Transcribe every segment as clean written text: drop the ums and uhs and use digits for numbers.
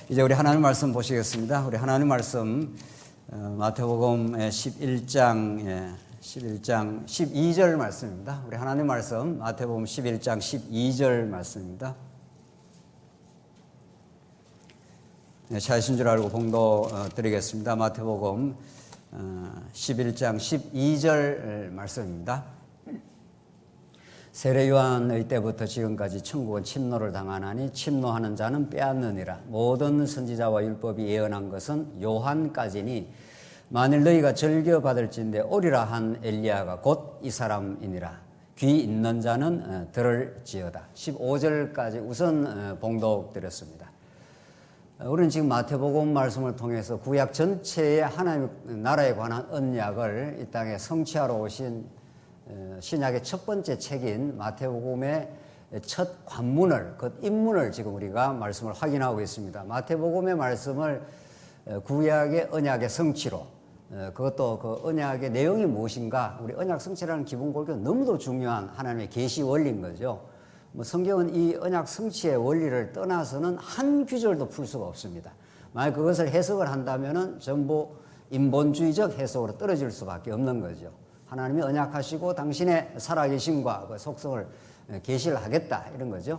이제 우리 하나님 말씀 보시겠습니다. 우리 하나님 말씀 마태복음 11장 12절 말씀입니다. 우리 하나님 말씀 마태복음 11장 12절 말씀입니다. 찾으신 줄 알고 봉도 드리겠습니다. 마태복음 11장 12절 말씀입니다. 세례 요한의 때부터 지금까지 천국은 침노를 당하나니 침노하는 자는 빼앗느니라. 모든 선지자와 율법이 예언한 것은 요한까지니 만일 너희가 즐겨 받을진대 오리라 한 엘리야가 곧 이 사람이니라. 귀 있는 자는 들을지어다. 15절까지 우선 봉독 드렸습니다. 우리는 지금 마태복음 말씀을 통해서 구약 전체의 하나님 나라에 관한 언약을 이 땅에 성취하러 오신 신약의 첫 번째 책인 마태복음의 첫 관문을, 그 입문을 지금 우리가 말씀을 확인하고 있습니다. 마태복음의 말씀을 구약의 언약의 성취로, 그것도 그 언약의 내용이 무엇인가, 우리 언약 성취라는 기본 골격은 너무도 중요한 하나님의 계시 원리인 거죠. 성경은 이 언약 성취의 원리를 떠나서는 한 구절도 풀 수가 없습니다. 만약 그것을 해석을 한다면은 전부 인본주의적 해석으로 떨어질 수밖에 없는 거죠. 하나님이 언약하시고 당신의 살아계심과 그 속성을 계시를 하겠다 이런 거죠.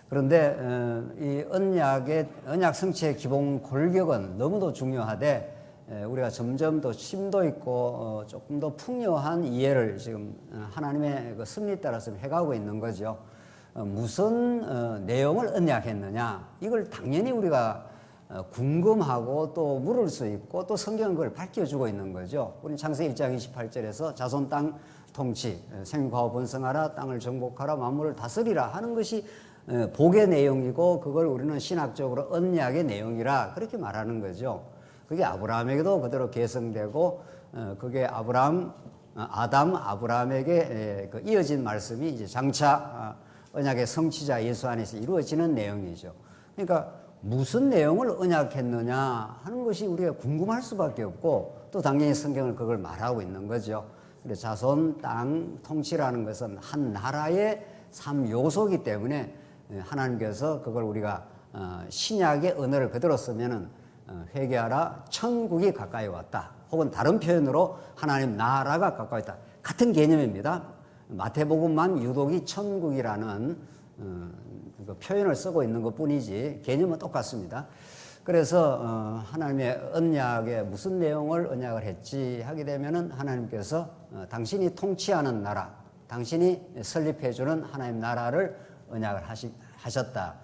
그런데 이 언약 성취의 기본 골격은 너무도 중요하되 우리가 점점 더 심도 있고 조금 더 풍요한 이해를 지금 하나님의 그 섭리에 따라서 해가고 있는 거죠. 무슨 내용을 언약했느냐, 이걸 당연히 우리가 궁금하고 또 물을 수 있고 또 성경은 그걸 밝혀주고 있는 거죠. 우리는 창세기 1장 28절에서 자손 땅 통치, 생육하고 번성하라, 땅을 정복하라, 만물을 다스리라 하는 것이 복의 내용이고 그걸 우리는 신학적으로 언약의 내용이라 그렇게 말하는 거죠. 그게 아브라함에게도 그대로 계승되고 그게 아브라함에게 이어진 말씀이 이제 장차 언약의 성취자 예수 안에서 이루어지는 내용이죠. 그러니까 무슨 내용을 언약했느냐 하는 것이 우리가 궁금할 수밖에 없고 또 당연히 성경은 그걸 말하고 있는 거죠. 그래서 자손 땅 통치라는 것은 한 나라의 3요소이기 때문에 하나님께서 그걸 우리가 신약의 언어를 그대로 쓰면은 회개하라, 천국이 가까이 왔다. 혹은 다른 표현으로 하나님 나라가 가까이 있다. 같은 개념입니다. 마태복음만 유독이 천국이라는 그 표현을 쓰고 있는 것 뿐이지 개념은 똑같습니다. 그래서 하나님의 언약에 무슨 내용을 언약을 했지 하게 되면은 하나님께서 당신이 통치하는 나라, 당신이 설립해주는 하나님 나라를 언약을 하셨다.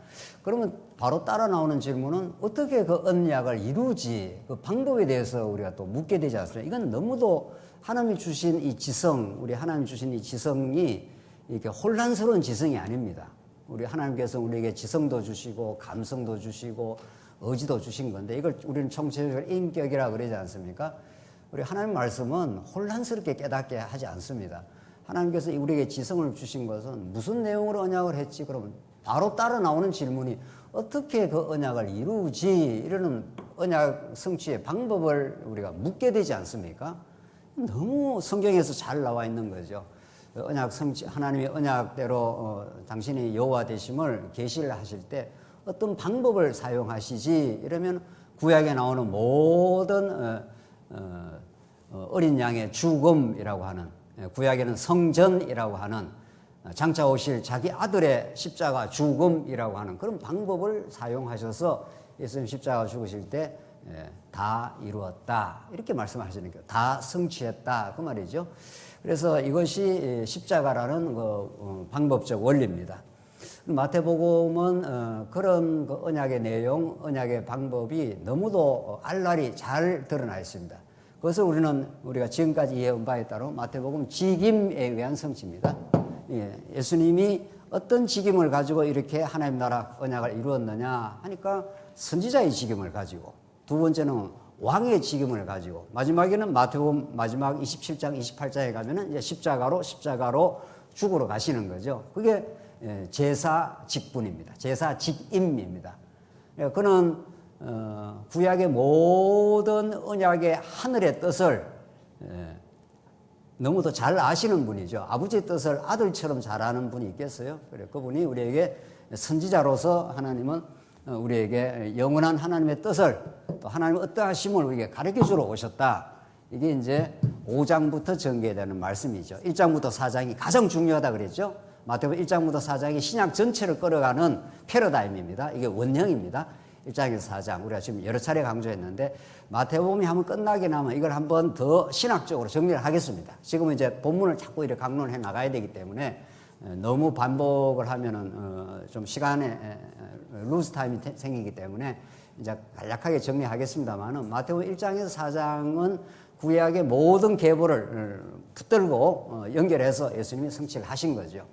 그러면 바로 따라 나오는 질문은 어떻게 그 언약을 이루지, 그 방법에 대해서 우리가 또 묻게 되지 않습니까? 이건 너무도 하나님이 주신 이 지성, 우리 하나님이 주신 이 지성이 이렇게 혼란스러운 지성이 아닙니다. 우리 하나님께서 우리에게 지성도 주시고 감성도 주시고 의지도 주신 건데 이걸 우리는 총체적으로 인격이라고 그러지 않습니까? 우리 하나님 말씀은 혼란스럽게 깨닫게 하지 않습니다. 하나님께서 우리에게 지성을 주신 것은 무슨 내용으로 언약을 했지? 그러면 바로 따라 나오는 질문이 어떻게 그 언약을 이루지? 이러는 언약 성취의 방법을 우리가 묻게 되지 않습니까? 너무 성경에서 잘 나와 있는 거죠. 언약 성취, 하나님의 언약대로 당신이 여호와 되심을 계시를 하실 때 어떤 방법을 사용하시지? 이러면 구약에 나오는 모든 어린 양의 죽음이라고 하는, 구약에는 성전이라고 하는, 장차 오실 자기 아들의 십자가 죽음이라고 하는 그런 방법을 사용하셔서 예수님 십자가 죽으실 때 다 이루었다 이렇게 말씀하시는 거예요. 다 성취했다 그 말이죠. 그래서 이것이 십자가라는 그 방법적 원리입니다. 마태복음은 그런 그 언약의 내용, 언약의 방법이 너무도 알랄이 잘 드러나 있습니다. 그것을 우리가 지금까지 이해한 바에 따라 마태복음 직임에 의한 성취입니다. 예수님이 어떤 직임을 가지고 이렇게 하나님 나라 언약을 이루었느냐 하니까 선지자의 직임을 가지고, 두 번째는 왕의 직임을 가지고, 마지막에는 마태복음 마지막 27장 28장에 가면은 이제 십자가로 죽으러 가시는 거죠. 그게 제사 직분입니다. 제사 직임입니다. 그는 구약의 모든 언약의 하늘의 뜻을 너무도 잘 아시는 분이죠. 아버지의 뜻을 아들처럼 잘 아는 분이 있겠어요? 그래, 그분이 우리에게 선지자로서 하나님은 우리에게 영원한 하나님의 뜻을 또 하나님의 어떠하심을 우리에게 가르쳐 주러 오셨다. 이게 이제 5장부터 전개되는 말씀이죠. 1장부터 4장이 가장 중요하다 그랬죠. 마태복음 1장부터 4장이 신약 전체를 끌어가는 패러다임입니다. 이게 원형입니다. 1장에서 4장 우리가 지금 여러 차례 강조했는데 마태복음이 한번 끝나게 나면 이걸 한번 더 신학적으로 정리를 하겠습니다. 지금은 이제 본문을 자꾸 이렇게 강론해 나가야 되기 때문에 너무 반복을 하면은 좀 시간에 루즈 타임이 생기기 때문에 이제 간략하게 정리하겠습니다만은 마태복음 1장에서 4장은 구약의 모든 계보를 붙들고 연결해서 예수님이 성취를 하신 거죠.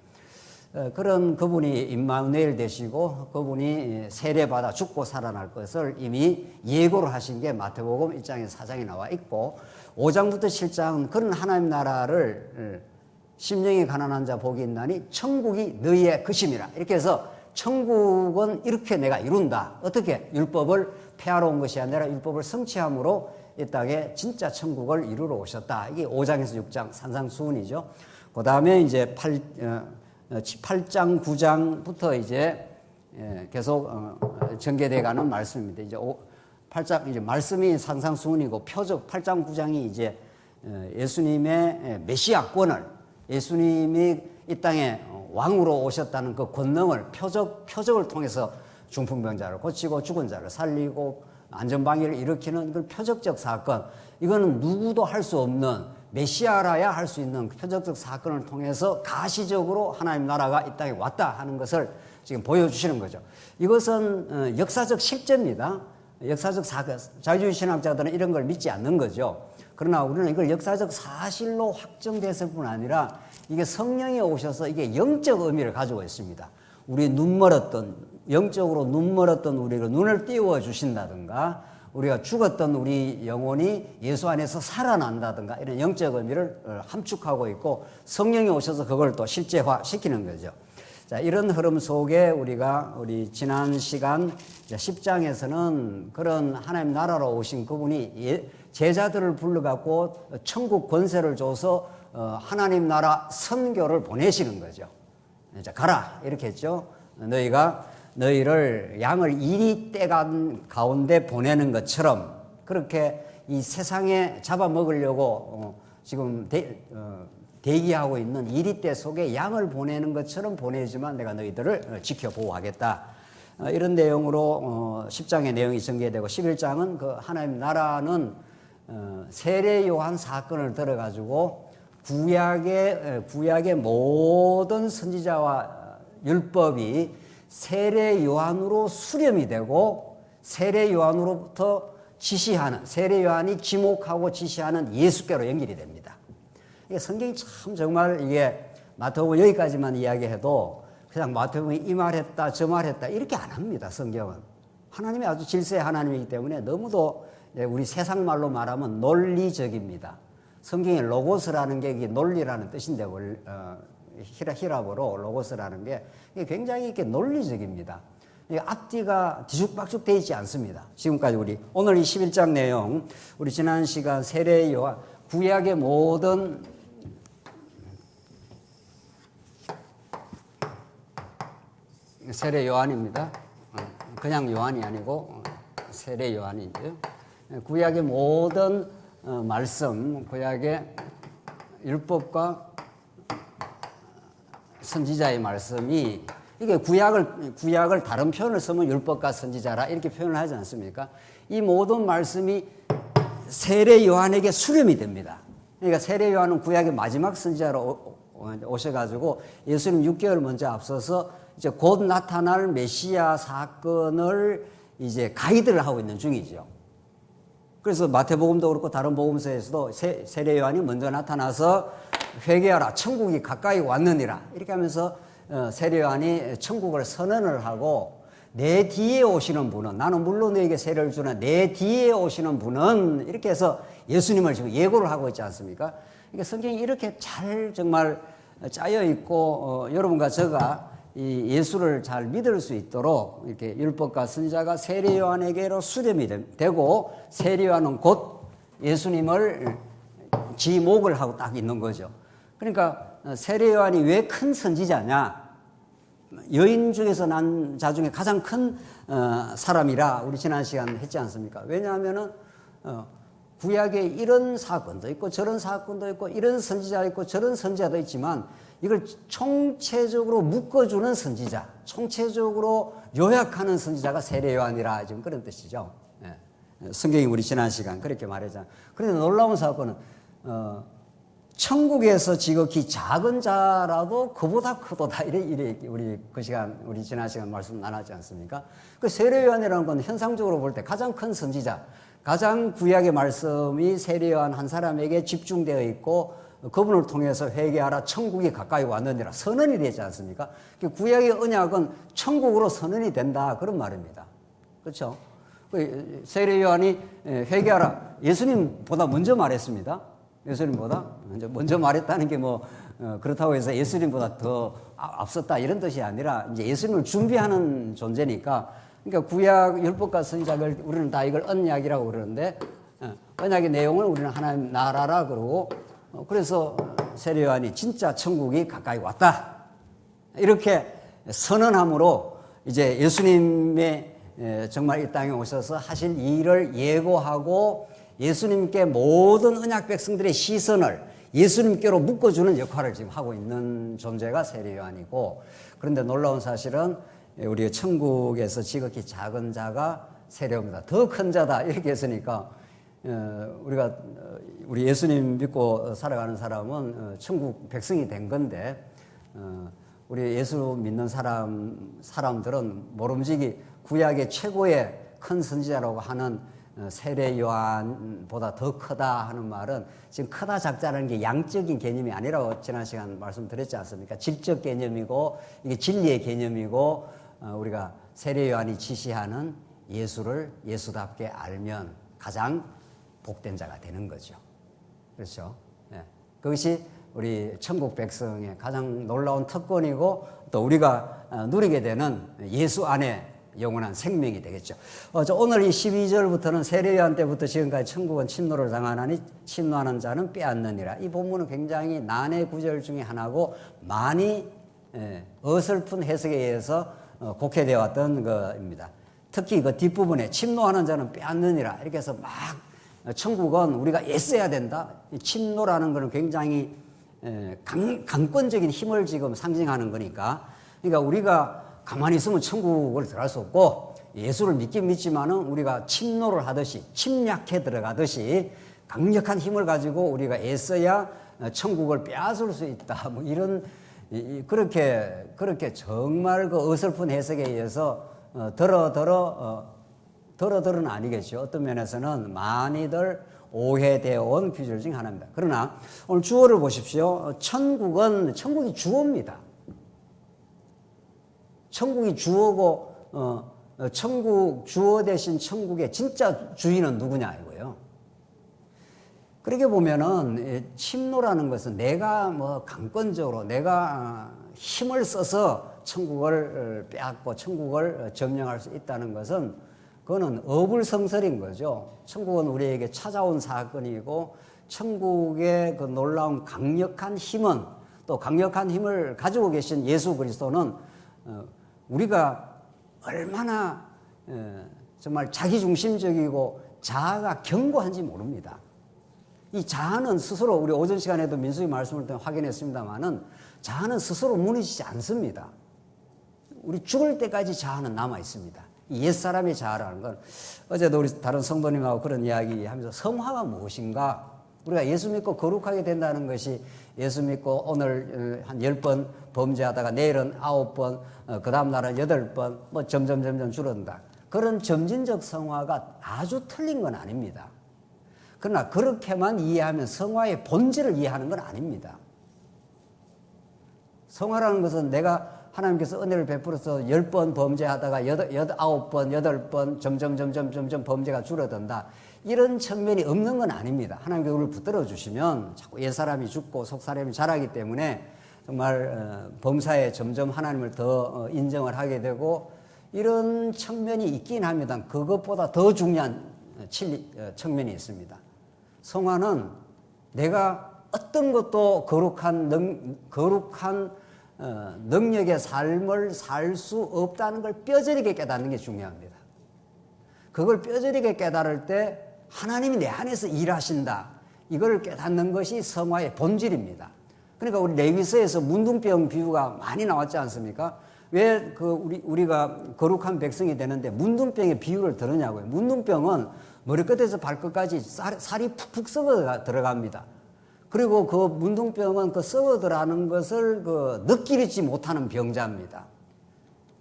그런 그분이 임마누엘 되시고 그분이 세례받아 죽고 살아날 것을 이미 예고를 하신 게 마태복음 1장에서 4장에 나와 있고 5장부터 7장은 그런 하나님 나라를 심령이 가난한 자 복이 있나니 천국이 너희의 것임이라. 이렇게 해서 천국은 이렇게 내가 이룬다. 어떻게? 율법을 폐하러 온 것이 아니라 율법을 성취함으로 이 땅에 진짜 천국을 이루러 오셨다. 이게 5장에서 6장 산상수훈이죠. 그 다음에 이제 8장, 9장부터 이제 계속 전개돼 가는 말씀입니다. 이제 8장, 이제 말씀이 산상수훈이고 표적 8장, 9장이 이제 예수님의 메시아권을 예수님이 이 땅에 왕으로 오셨다는 그 권능을 표적을 통해서 중풍병자를 고치고 죽은 자를 살리고 안전방위를 일으키는 그 표적적 사건, 이거는 누구도 할 수 없는 메시아라야 할 수 있는 표적적 사건을 통해서 가시적으로 하나님 나라가 이 땅에 왔다 하는 것을 지금 보여주시는 거죠. 이것은 역사적 실제입니다. 역사적 사건, 자유주의 신학자들은 이런 걸 믿지 않는 거죠. 그러나 우리는 이걸 역사적 사실로 확정됐을 뿐 아니라 이게 성령이 오셔서 이게 영적 의미를 가지고 있습니다. 우리 영적으로 눈 멀었던 우리를 눈을 띄워 주신다든가, 우리가 죽었던 우리 영혼이 예수 안에서 살아난다든가, 이런 영적 의미를 함축하고 있고 성령이 오셔서 그걸 또 실제화 시키는 거죠. 자, 이런 흐름 속에 우리 지난 시간 10장에서는 그런 하나님 나라로 오신 그분이 제자들을 불러갖고 천국 권세를 줘서 하나님 나라 선교를 보내시는 거죠. 자, 가라 이렇게 했죠. 너희를 양을 이리 떼간 가운데 보내는 것처럼, 그렇게 이 세상에 잡아먹으려고 지금 대기하고 있는 이리떼 속에 양을 보내는 것처럼 보내지만 내가 너희들을 지켜보호하겠다. 이런 내용으로 10장의 내용이 전개되고 11장은 그 하나님 나라는 세례 요한 사건을 들어가지고 구약의 모든 선지자와 율법이 세례 요한으로 수렴이 되고 세례 요한으로부터 지시하는, 세례 요한이 지목하고 지시하는 예수께로 연결이 됩니다. 이게 성경이 참 정말 이게 마태복음 여기까지만 이야기해도 그냥 마태복음이 이 말했다 저 말했다 이렇게 안 합니다. 성경은 하나님이 아주 질서의 하나님이기 때문에 너무도 우리 세상 말로 말하면 논리적입니다. 성경의 로고스라는 게 이게 논리라는 뜻인데 히라보로 로고스라는 게 굉장히 이렇게 논리적입니다. 앞뒤가 뒤죽박죽 되어 있지 않습니다. 지금까지 오늘 이 11장 내용, 우리 지난 시간 세례 요한, 구약의 모든 세례 요한입니다. 그냥 요한이 아니고 세례 요한이죠. 구약의 모든 말씀, 구약의 율법과 선지자의 말씀이, 이게 구약을 다른 표현을 쓰면 율법과 선지자라 이렇게 표현을 하지 않습니까? 이 모든 말씀이 세례 요한에게 수렴이 됩니다. 그러니까 세례 요한은 구약의 마지막 선지자로 오셔가지고 예수님 6개월 먼저 앞서서 이제 곧 나타날 메시아 사건을 이제 가이드를 하고 있는 중이죠. 그래서 마태복음도 그렇고 다른 복음서에서도 세례 요한이 먼저 나타나서 회개하라, 천국이 가까이 왔느니라 이렇게 하면서 세례 요한이 천국을 선언을 하고, 내 뒤에 오시는 분은, 나는 물론 너에게 세례를 주나 내 뒤에 오시는 분은, 이렇게 해서 예수님을 지금 예고를 하고 있지 않습니까? 그러니까 성경이 이렇게 잘 정말 짜여 있고 여러분과 제가 이 예수를 잘 믿을 수 있도록 이렇게 율법과 선지자가 세례 요한에게로 수렴이 되고, 세례 요한은 곧 예수님을 지목을 하고 딱 있는 거죠. 그러니까 세례 요한이 왜 큰 선지자냐? 여인 중에서 난 자 중에 가장 큰 사람이라 우리 지난 시간 했지 않습니까? 왜냐하면은 구약에 이런 사건도 있고 저런 사건도 있고 이런 선지자도 있고 저런 선지자도 있지만 이걸 총체적으로 묶어주는 선지자, 총체적으로 요약하는 선지자가 세례 요한이라 지금 그런 뜻이죠. 예. 성경이 우리 지난 시간 그렇게 말했잖아요. 그런데 놀라운 사건은 천국에서 지극히 작은 자라도 그보다 크도다 이래 우리 그 시간 우리 지난 시간 말씀 나눴지 않습니까? 그 세례 요한이라는 건 현상적으로 볼 때 가장 큰 선지자, 가장 구약의 말씀이 세례 요한 한 사람에게 집중되어 있고 그분을 통해서 회개하라 천국이 가까이 왔느니라 선언이 되지 않습니까? 구약의 언약은 천국으로 선언이 된다 그런 말입니다. 그렇죠? 세례 요한이 회개하라 예수님보다 먼저 말했습니다. 예수님보다 먼저 말했다는 게 뭐 그렇다고 해서 예수님보다 더 앞섰다 이런 뜻이 아니라 이제 예수님을 준비하는 존재니까 그러니까 구약 율법과 선지자를 우리는 다 이걸 언약이라고 그러는데 언약의 내용을 우리는 하나님 나라라 그러고 그래서 세례 요한이 진짜 천국이 가까이 왔다 이렇게 선언함으로 이제 예수님의 정말 이 땅에 오셔서 하실 일을 예고하고 예수님께 모든 언약 백성들의 시선을 예수님께로 묶어주는 역할을 지금 하고 있는 존재가 세례 요한이고 그런데 놀라운 사실은 우리 천국에서 지극히 작은 자가 세례 요한이다. 더 큰 자다 이렇게 했으니까 우리 예수님 믿고 살아가는 사람은 천국 백성이 된 건데 우리 예수 믿는 사람들은 모름지기 구약의 최고의 큰 선지자라고 하는 세례 요한보다 더 크다 하는 말은 지금 크다 작다라는 게 양적인 개념이 아니라고 지난 시간 말씀드렸지 않습니까? 질적 개념이고 이게 진리의 개념이고 우리가 세례 요한이 지시하는 예수를 예수답게 알면 가장 복된 자가 되는 거죠. 그렇죠? 네. 그것이 우리 천국 백성의 가장 놀라운 특권이고 또 우리가 누리게 되는 예수 안에 영원한 생명이 되겠죠. 오늘 이 12절부터는 세례 요한 때부터 지금까지 천국은 침노를 당하나니 침노하는 자는 빼앗느니라. 이 본문은 굉장히 난해 구절 중에 하나고 많이 어설픈 해석에 의해서 곡해되어 왔던 것입니다. 특히 그 뒷부분에 침노하는 자는 빼앗느니라 이렇게 해서 막 천국은 우리가 애써야 된다. 침노라는 것은 굉장히 강권적인 힘을 지금 상징하는 거니까 그러니까 우리가 가만히 있으면 천국을 들어갈 수 없고 예수를 믿긴 믿지만은 우리가 침노를 하듯이 침략해 들어가듯이 강력한 힘을 가지고 우리가 애써야 천국을 빼앗을 수 있다. 뭐 이런 그렇게 정말 그 어설픈 해석에 의해서 더러는 아니겠죠. 어떤 면에서는 많이들 오해되어 온 규절 중 하나입니다. 그러나 오늘 주어를 보십시오. 천국이 주어입니다. 천국이 주어고 천국 주어 대신 천국의 진짜 주인은 누구냐 이거예요. 그렇게 보면은 침노라는 것은 내가 뭐 강권적으로 내가 힘을 써서 천국을 빼앗고 천국을 점령할 수 있다는 것은 그거는 어불성설인 거죠. 천국은 우리에게 찾아온 사건이고 천국의 그 놀라운 강력한 힘은 또 강력한 힘을 가지고 계신 예수 그리스도는 우리가 얼마나 정말 자기중심적이고 자아가 견고한지 모릅니다. 이 자아는 스스로 우리 오전 시간에도 민수의 말씀을 통해 확인했습니다마는 자아는 스스로 무너지지 않습니다. 우리 죽을 때까지 자아는 남아 있습니다. 이 옛사람의 자아라는 건 어제도 우리 다른 성도님하고 그런 이야기 하면서 성화가 무엇인가 우리가 예수 믿고 거룩하게 된다는 것이 예수 믿고 오늘 한 10번 범죄하다가 내일은 9번 그 다음 날은 8번 뭐 점점 줄어든다. 그런 점진적 성화가 아주 틀린 건 아닙니다. 그러나 그렇게만 이해하면 성화의 본질을 이해하는 건 아닙니다. 성화라는 것은 내가 하나님께서 은혜를 베풀어서 10번 범죄하다가 9번, 8번 점점 범죄가 줄어든다. 이런 측면이 없는 건 아닙니다. 하나님께서 우리를 붙들어 주시면 자꾸 옛사람이 죽고 속사람이 자라기 때문에 정말 범사에 점점 하나님을 더 인정을 하게 되고 이런 측면이 있긴 합니다. 그것보다 더 중요한 측면이 있습니다. 성화는 내가 어떤 것도 거룩한 능력의 삶을 살 수 없다는 걸 뼈저리게 깨닫는 게 중요합니다. 그걸 뼈저리게 깨달을 때 하나님이 내 안에서 일하신다. 이걸 깨닫는 것이 성화의 본질입니다. 그러니까 우리 레위서에서 문둥병 비유가 많이 나왔지 않습니까? 왜 우리가 거룩한 백성이 되는데 문둥병의 비유를 들으냐고요. 문둥병은 머리끝에서 발끝까지 살이 푹푹 썩어 들어갑니다. 그리고 그 문둥병은 그 썩어 들어가는 것을 느끼지 못하는 병자입니다.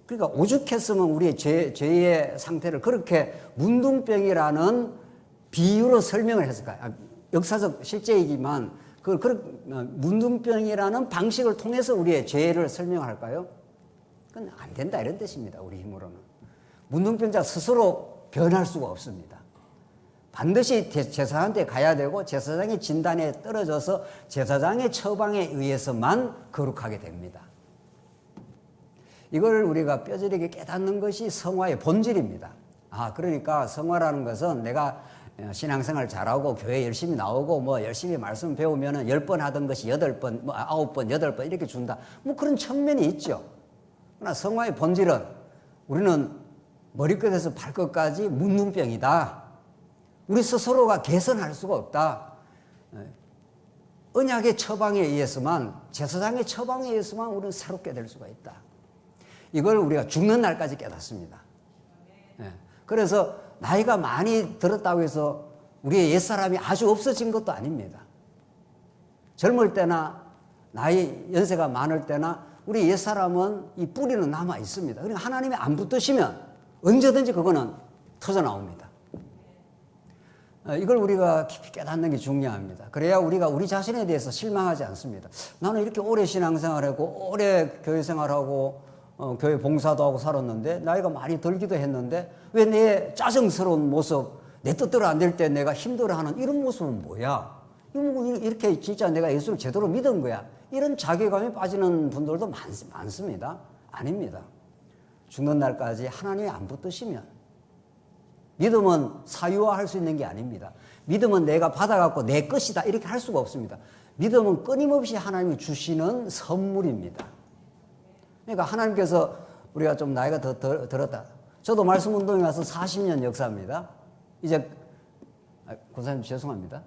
그러니까 오죽했으면 우리의 죄의 상태를 그렇게 문둥병이라는 비유로 설명을 했을까요? 역사적 실제이지만 문둥병이라는 방식을 통해서 우리의 죄를 설명할까요? 그건 안 된다 이런 뜻입니다. 우리 힘으로는. 문둥병자 스스로 변할 수가 없습니다. 반드시 제사장한테 가야 되고 제사장의 진단에 떨어져서 제사장의 처방에 의해서만 거룩하게 됩니다. 이걸 우리가 뼈저리게 깨닫는 것이 성화의 본질입니다. 그러니까 성화라는 것은 내가 신앙생활 잘하고 교회 열심히 나오고 뭐 열심히 말씀 배우면은 10번 하던 것이 8번, 뭐 9번, 8번 이렇게 준다. 뭐 그런 측면이 있죠. 그러나 성화의 본질은 우리는 머리끝에서 발끝까지 문둥병이다. 우리 스스로가 개선할 수가 없다. 언약의 처방에 의해서만, 제사장의 처방에 의해서만 우리는 새롭게 될 수가 있다. 이걸 우리가 죽는 날까지 깨닫습니다. 그래서 나이가 많이 들었다고 해서 우리의 옛사람이 아주 없어진 것도 아닙니다. 젊을 때나 연세가 많을 때나 우리 옛사람은 이 뿌리는 남아 있습니다. 그러니까 하나님이 안 붙드시면 언제든지 그거는 터져나옵니다. 이걸 우리가 깊이 깨닫는 게 중요합니다. 그래야 우리가 우리 자신에 대해서 실망하지 않습니다. 나는 이렇게 오래 신앙생활하고 오래 교회생활하고 교회 봉사도 하고 살았는데 나이가 많이 들기도 했는데 왜 내 짜증스러운 모습, 내 뜻대로 안 될 때 내가 힘들어하는 이런 모습은 뭐야? 이렇게 진짜 내가 예수를 제대로 믿은 거야? 이런 자괴감에 빠지는 분들도 많습니다. 아닙니다. 죽는 날까지 하나님이 안 붙드시면 믿음은 사유화할 수 있는 게 아닙니다. 믿음은 내가 받아갖고 내 것이다 이렇게 할 수가 없습니다. 믿음은 끊임없이 하나님이 주시는 선물입니다. 그러니까 하나님께서 우리가 좀 나이가 더 들었다. 저도 말씀 운동에 와서 40년 역사입니다. 이제 군사님 죄송합니다.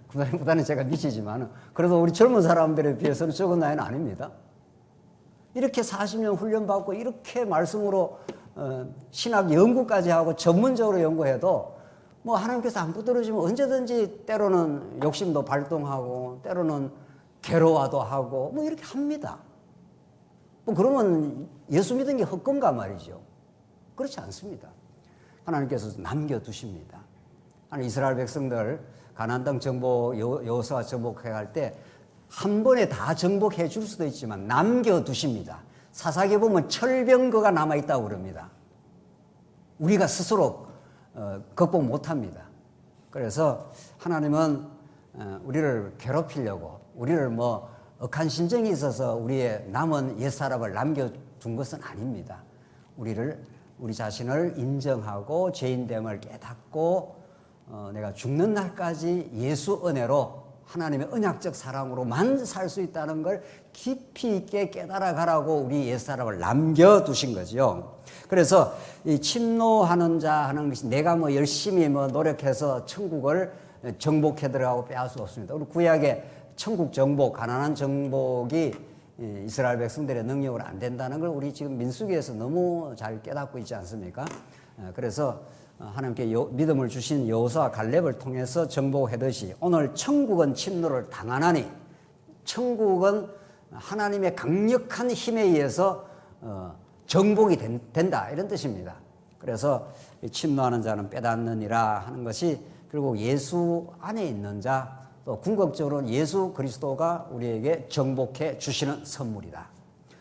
군사님보다는 제가 미치지만 그래도 우리 젊은 사람들에 비해서는 적은 나이는 아닙니다. 이렇게 40년 훈련받고 이렇게 말씀으로 신학 연구까지 하고 전문적으로 연구해도 뭐 하나님께서 안 붙들어주면 언제든지 때로는 욕심도 발동하고 때로는 괴로워도 하고 뭐 이렇게 합니다. 뭐 그러면 예수 믿은 게 헛건가 말이죠. 그렇지 않습니다. 하나님께서 남겨두십니다. 이스라엘 백성들 가나안 땅 정복 여호수아 정복해 갈 때 한 번에 다 정복해 줄 수도 있지만 남겨두십니다. 사사기에 보면 철병거가 남아있다고 그럽니다. 우리가 스스로 극복 못합니다. 그래서 하나님은 우리를 괴롭히려고 우리를 뭐 억한 심정이 있어서 우리의 남은 옛사람을 남겨둔 것은 아닙니다. 우리 자신을 인정하고 죄인됨을 깨닫고 내가 죽는 날까지 예수 은혜로 하나님의 언약적 사랑으로만 살 수 있다는 걸 깊이 있게 깨달아가라고 우리 옛사람을 남겨두신 거죠. 그래서 이 침노하는 자 하는 것이 내가 뭐 열심히 뭐 노력해서 천국을 정복해 들어가고 빼앗을 수 없습니다. 우리 구약의 천국 정복, 가나안 정복이 이스라엘 백성들의 능력으로 안 된다는 걸 우리 지금 민수기에서 너무 잘 깨닫고 있지 않습니까? 그래서 하나님께 믿음을 주신 여호수아 갈렙을 통해서 정복하듯이 오늘 천국은 침노를 당하나니 천국은 하나님의 강력한 힘에 의해서 정복이 된다 이런 뜻입니다. 그래서 침노하는 자는 빼앗느니라 하는 것이 결국 예수 안에 있는 자 또 궁극적으로는 예수 그리스도가 우리에게 정복해 주시는 선물이다.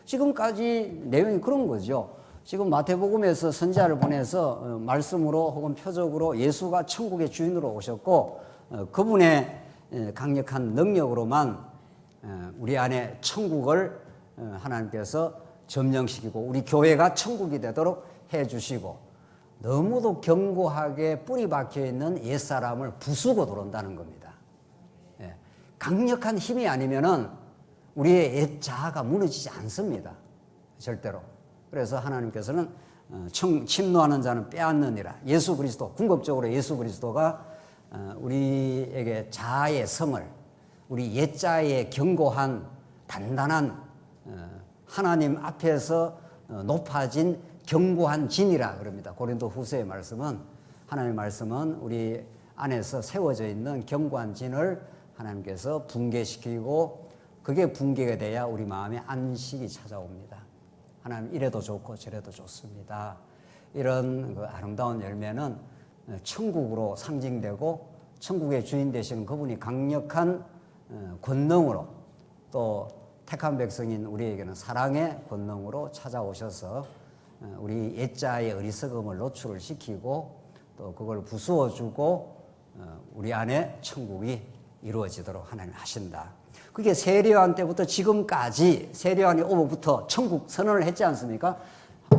지금까지 내용이 그런 거죠. 지금 마태복음에서 선지자를 보내서 말씀으로 혹은 표적으로 예수가 천국의 주인으로 오셨고 그분의 강력한 능력으로만 우리 안에 천국을 하나님께서 점령시키고 우리 교회가 천국이 되도록 해주시고 너무도 견고하게 뿌리 박혀있는 옛사람을 부수고 들어온다는 겁니다. 강력한 힘이 아니면은 우리의 옛 자아가 무너지지 않습니다. 절대로. 그래서 하나님께서는 침노하는 자는 빼앗느니라. 예수 그리스도, 궁극적으로 예수 그리스도가 우리에게 자아의 성을, 우리 옛 자아의 견고한 단단한 하나님 앞에서 높아진 견고한 진이라 그럽니다. 고린도 후서의 말씀은, 하나님의 말씀은 우리 안에서 세워져 있는 견고한 진을 하나님께서 붕괴시키고, 그게 붕괴가 돼야 우리 마음에 안식이 찾아옵니다. 하나님 이래도 좋고 저래도 좋습니다. 이런 그 아름다운 열매는 천국으로 상징되고, 천국의 주인 되시는 그분이 강력한 권능으로, 또 택한 백성인 우리에게는 사랑의 권능으로 찾아오셔서 우리 옛자의 어리석음을 노출을 시키고, 또 그걸 부수어주고 우리 안에 천국이 이루어지도록 하나님 하신다. 그게 세례요한 때부터 지금까지, 세례요한이 오부터 천국 선언을 했지 않습니까?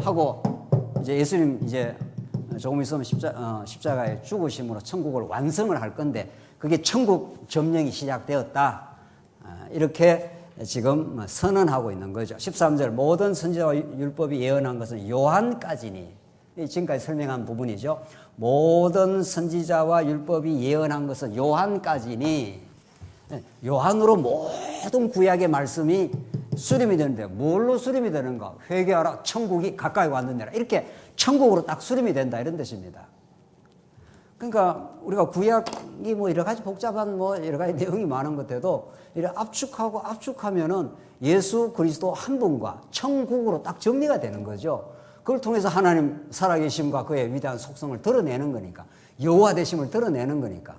하고 이제 예수님 이제 조금 있으면 십자가에 죽으심으로 천국을 완성을 할 건데, 그게 천국 점령이 시작되었다. 이렇게 지금 선언하고 있는 거죠. 13절, 모든 선지자와 율법이 예언한 것은 요한까지니. 지금까지 설명한 부분이죠. 모든 선지자와 율법이 예언한 것은 요한까지니. 요한으로 모든 구약의 말씀이 수렴이 되는데, 뭘로 수렴이 되는가? 회개하라, 천국이 가까이 왔느니라. 이렇게 천국으로 딱 수렴이 된다, 이런 뜻입니다. 그러니까 우리가 구약이 뭐 여러 가지 복잡한 뭐 여러 가지 내용이 많은 것 같아도, 이렇게 압축하고 압축하면은 예수 그리스도 한 분과 천국으로 딱 정리가 되는 거죠. 그걸 통해서 하나님 살아계심과 그의 위대한 속성을 드러내는 거니까, 여호와 되심을 드러내는 거니까.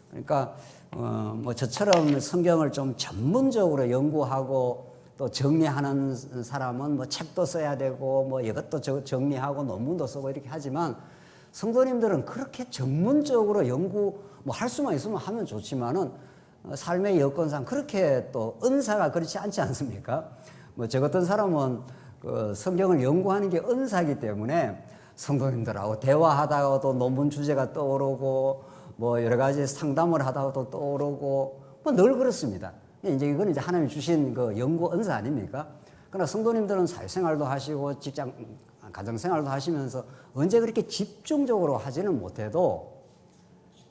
그러니까 뭐 저처럼 성경을 좀 전문적으로 연구하고 또 정리하는 사람은 뭐 책도 써야 되고 뭐 이것도 정리하고 논문도 쓰고 이렇게 하지만, 성도님들은 그렇게 전문적으로 연구 뭐 할 수만 있으면 하면 좋지만은 삶의 여건상 그렇게 또 은사가 그렇지 않지 않습니까? 뭐 저 같은 사람은 그 성경을 연구하는 게 은사이기 때문에 성도님들하고 대화하다가도 논문 주제가 떠오르고, 뭐 여러 가지 상담을 하다가도 떠오르고, 뭐 늘 그렇습니다. 이제 이건 이제 하나님이 주신 그 연구 은사 아닙니까? 그러나 성도님들은 사회생활도 하시고 직장, 가정생활도 하시면서 언제 그렇게 집중적으로 하지는 못해도,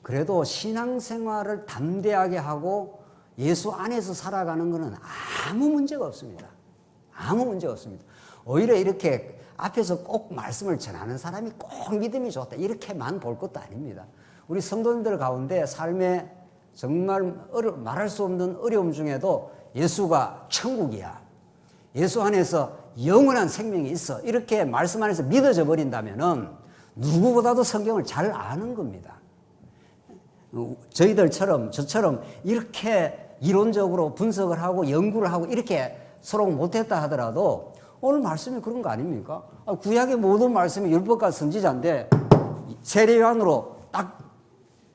그래도 신앙생활을 담대하게 하고 예수 안에서 살아가는 것은 아무 문제가 없습니다. 아무 문제가 없습니다. 오히려 이렇게 앞에서 꼭 말씀을 전하는 사람이 꼭 믿음이 좋다, 이렇게만 볼 것도 아닙니다. 우리 성도님들 가운데 삶에 정말 말할 수 없는 어려움 중에도 예수가 천국이야, 예수 안에서 영원한 생명이 있어, 이렇게 말씀 안에서 믿어져 버린다면은 누구보다도 성경을 잘 아는 겁니다. 저처럼 이렇게 이론적으로 분석을 하고 연구를 하고 이렇게 서로 못했다 하더라도 오늘 말씀이 그런 거 아닙니까? 구약의 모든 말씀이 율법과 선지자인데 세례요한으로 딱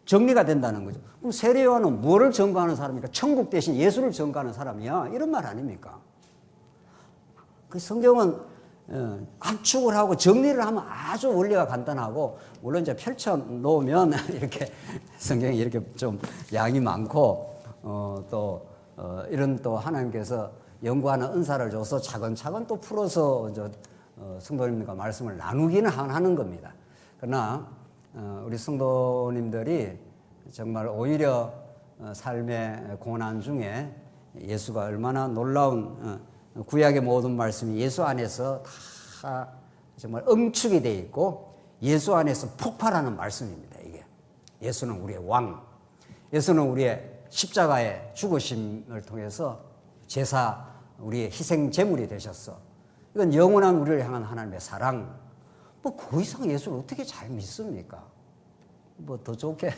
정리가 된다는 거죠. 그럼 세례요한은 뭐를 증거하는 사람입니까? 천국 대신 예수를 증거하는 사람이야, 이런 말 아닙니까? 그 성경은 압축을 하고 정리를 하면 아주 원리가 간단하고, 물론 이제 펼쳐 놓으면 이렇게 성경이 이렇게 좀 양이 많고, 이런 또 하나님께서 연구하는 은사를 줘서 차근차근 또 풀어서 성도님들과 말씀을 나누기는 하는 겁니다. 그러나 우리 성도님들이 정말 오히려 삶의 고난 중에 예수가 얼마나 놀라운, 구약의 모든 말씀이 예수 안에서 다 정말 응축이 되어 있고 예수 안에서 폭발하는 말씀입니다. 이게 예수는 우리의 왕, 예수는 우리의 십자가의 죽으심을 통해서 제사, 우리의 희생 제물이 되셨어. 이건 영원한 우리를 향한 하나님의 사랑. 뭐 그 이상 예수를 어떻게 잘 믿습니까? 뭐 더 좋게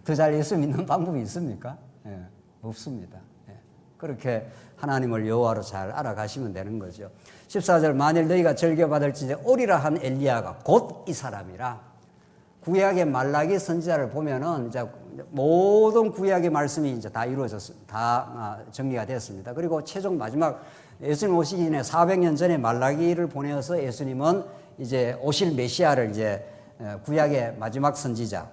더 잘 예수 믿는 방법이 있습니까? 예, 없습니다. 예, 그렇게 하나님을 여호와로 잘 알아가시면 되는 거죠. 14절, 만일 너희가 절개받을지니 오리라 한 엘리야가 곧 이 사람이라. 구약의 말라기 선지자를 보면은 이제 모든 구약의 말씀이 이제 다 이루어졌습니다. 다 정리가 됐습니다. 그리고 최종 마지막 예수님 오시기 전에 400년 전에 말라기를 보내어서 예수님은 이제 오실 메시아를 이제 구약의 마지막 선지자,